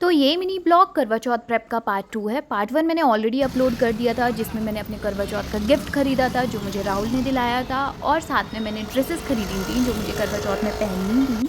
तो ये mini blog करवा चौथ प्रेप का पार्ट 2 है। पार्ट 1 मैंने ऑलरेडी अपलोड कर दिया था, जिसमें मैंने अपने करवा चौथ का गिफ्ट खरीदा था जो मुझे राहुल ने दिलाया था, और साथ में मैंने ड्रेसेस खरीदी थी जो मुझे करवा चौथ में पहननी थी।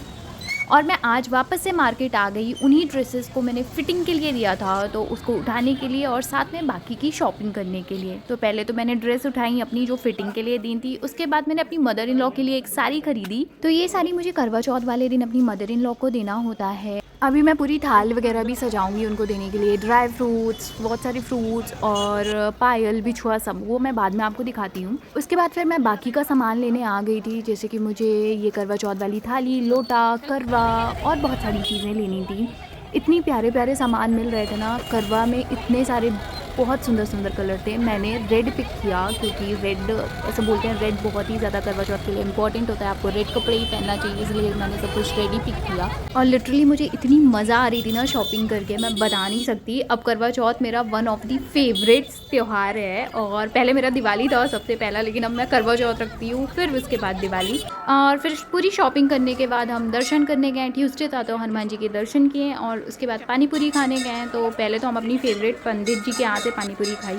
और मैं आज वापस से मार्केट आ गई। उन्हीं ड्रेसेस को मैंने फिटिंग के लिए दिया था, तो उसको उठाने के लिए और साथ में बाकी की शॉपिंग करने के लिए। तो पहले तो मैंने ड्रेस उठाई अपनी जो फिटिंग के लिए दी थी, उसके बाद मैंने अपनी मदर इन लॉ के लिए एक साड़ी खरीदी। तो ये साड़ी मुझे करवा चौथ वाले दिन अपनी मदर इन लॉ को देना होता है। अभी मैं पूरी थाल वगैरह भी सजाऊंगी उनको देने के लिए, ड्राई फ्रूट्स, बहुत सारे फ्रूट्स और पायल बिछुआ सब, वो मैं बाद में आपको दिखाती हूँ। उसके बाद फिर मैं बाकी का सामान लेने आ गई थी, जैसे कि मुझे ये करवा चौथ वाली थाली, लोटा, करवा और बहुत सारी चीज़ें लेनी थी। इतनी प्यारे प्यारे सामान मिल रहे थे ना करवा में, इतने सारे बहुत सुंदर सुंदर कलर थे। मैंने रेड पिक किया क्योंकि रेड, ऐसे बोलते हैं रेड बहुत ही ज़्यादा करवा चौथ के लिए इंपॉर्टेंट होता है, आपको रेड कपड़े ही पहनना चाहिए, इसलिए मैंने सब कुछ रेड ही पिक किया। और लिटरली मुझे इतनी मज़ा आ रही थी ना शॉपिंग करके, मैं बता नहीं सकती। अब करवा चौथ मेरा वन ऑफ दी फेवरेट्स त्यौहार है, और पहले मेरा दिवाली था सबसे पहला, लेकिन अब मैं करवा चौथ रखती हूँ, फिर उसके बाद दिवाली। और फिर पूरी शॉपिंग करने के बाद हम दर्शन करने गए। ट्यूसडे था तो हनुमान जी के दर्शन किए, और उसके बाद पानी पूरी खाने गए। तो पहले तो हम अपनी फेवरेट पंडित जी के यहाँ से पानी पूरी खाई,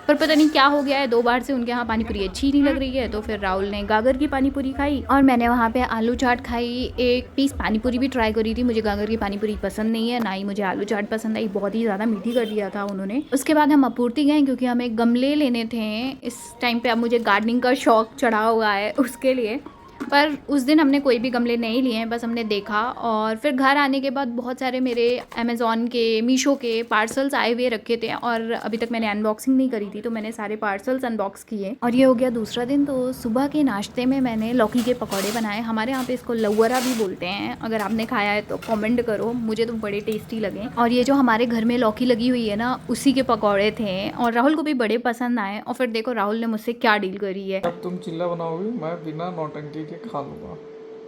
पर पता नहीं क्या हो गया है, 2 बार से उनके यहाँ पानी पूरी अच्छी नहीं लग रही है। तो फिर राहुल ने गागर की पानी पूरी खाई और मैंने वहाँ पे आलू चाट खाई। एक पीस पानी पूरी भी ट्राई करी थी। मुझे गागर की पानी पूरी पसंद नहीं है, ना ही मुझे आलू चाट पसंद आई, बहुत ही ज़्यादा मीठी कर दिया था उन्होंने। उसके बाद हम आपूर्ति गए क्योंकि हमें गमले लेने थे। इस टाइम पे अब मुझे गार्डनिंग का शौक चढ़ा हुआ है उसके लिए, पर उस दिन हमने कोई भी गमले नहीं लिए हैं, बस हमने देखा। और फिर घर आने के बाद बहुत सारे मेरे अमेज़ॉन के, मीशो के पार्सल्स आए हुए रखे थे, और अभी तक मैंने अनबॉक्सिंग नहीं करी थी, तो मैंने सारे पार्सल्स अनबॉक्स किए। और ये हो गया दूसरा दिन। तो सुबह के नाश्ते में मैंने लौकी के पकौड़े बनाए। हमारे यहाँ पे इसको लौवरा भी बोलते हैं, अगर आपने खाया है तो कॉमेंट करो, मुझे तो बड़े टेस्टी लगे। और ये जो हमारे घर में लौकी लगी हुई है ना, उसी के पकौड़े थे, और राहुल को भी बड़े पसंद आए। और फिर देखो राहुल ने मुझसे क्या डील करी है। अब तुम चिल्ला बनाओगी, मैं बिना नौटंकी के खा लूंगा,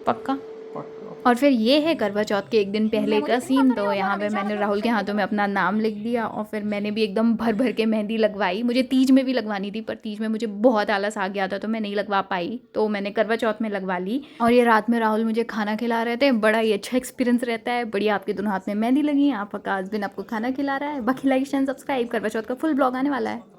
पक्का। पक्का। और फिर ये है करवा चौथ के एक दिन पहले का सीन। तो यहाँ पे मैंने राहुल के हाथों में अपना नाम लिख दिया, और फिर मैंने भी एकदम भर भर के मेहंदी लगवाई। मुझे तीज में भी लगवानी थी, पर तीज में मुझे बहुत आलस आ गया था, तो मैं नहीं लगवा पाई, तो मैंने करवा चौथ में लगवा ली। और ये रात में राहुल मुझे खाना खिला रहे थे, बड़ा ही अच्छा एक्सपीरियंस रहता है। बढ़िया, आपके दोनों हाथ में मेहंदी लगी है, आपका हस्बैंड आपको खाना खिला रहा है। बाकी लाइक शेयर सब्सक्राइब, करवा चौथ का फुल ब्लॉग आने वाला है।